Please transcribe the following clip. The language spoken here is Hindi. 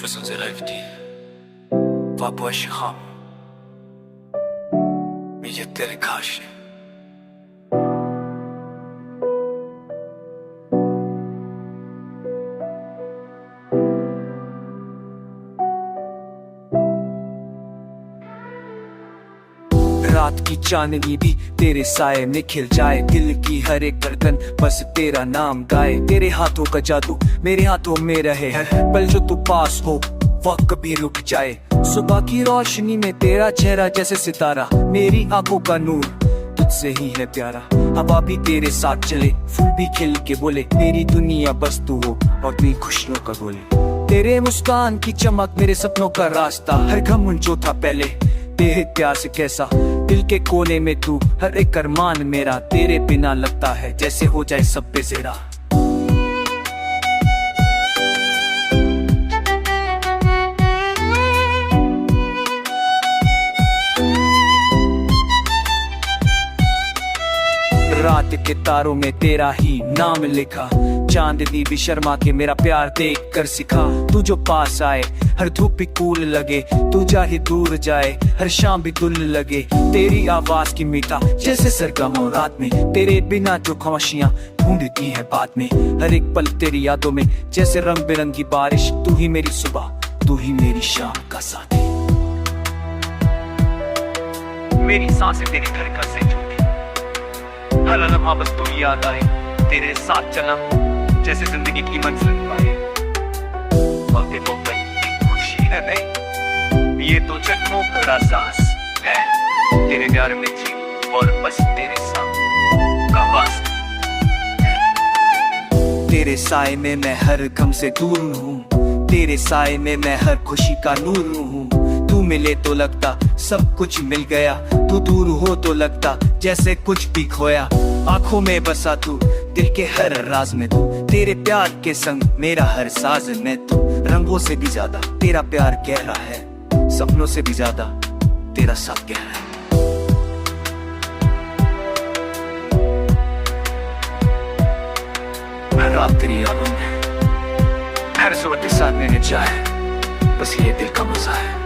Bis unsere Hälfte war Bursche Ham. Mir तेरे काश रात की चांदनी भी तेरे साए में खिल जाए, दिल की हर एक धड़कन बस तेरा नाम गाए। तेरे हाथों का जादू मेरे हाथों में रहे, हर पल जो तू पास हो वक्त कभी रुक जाए। सुबह की रोशनी में तेरा चेहरा जैसे सितारा, मेरी आंखों का नूर तुझसे ही है प्यारा। हवा भी तेरे साथ चले, फूल भी खिल के बोले, मेरी दुनिया बस तू हो और तू खुशियों का बोले। तेरे मुस्कान की चमक मेरे सपनों का रास्ता, हर घमंड जो था पहले तेरे प्यार से कैसा। दिल के कोने में तू हर एक अरमान मेरा, तेरे बिना लगता है जैसे हो जाए सब पे ज़ेरा। रात के तारों में तेरा ही नाम लिखा, चांदनी भी शर्मा के मेरा प्यार देख कर सिखा। तू जो पास आए हर धूप भी कूल लगे, तू चाहे दूर जाए हर शाम भी दुल लगे। तेरी आवाज की मीठा जैसे सरगम रात में, तेरे बिना जो खामोशियां ढूंढती है बाद में। हर एक पल तेरी यादों में जैसे रंग बिरंगी बारिश, तू ही मेरी सुबह तू ही मेरी शाम का साथी। मेरी सांसें तेरी धड़कन से जुड़ी, हर लम्हा बस तू याद आए, तेरे साथ चला जैसे जिंदगी की मंजिल पाए। वक्त तो खुशी है नहीं, ये तो जन्मों का सांस है, तेरे प्यार में जी और बस तेरे साथ का वास्ता। तेरे साए में मैं हर गम से दूर हूँ, तेरे साए में मैं हर खुशी का नूर हूँ। तू मिले तो लगता सब कुछ मिल गया, तू दूर हो तो लगता जैसे कुछ भी खोया। आंखों में बसा तू, दिल के हर राज में तू, तेरे प्यार के संग मेरा हर साज में तू। रंगों से भी ज्यादा तेरा प्यार गहरा है, सपनों से भी ज्यादा तेरा साथ गहरा है। हर रात तेरी यादों में, हर सुबह के साथ मैंने चाहे, बस ये दिल का मजा है।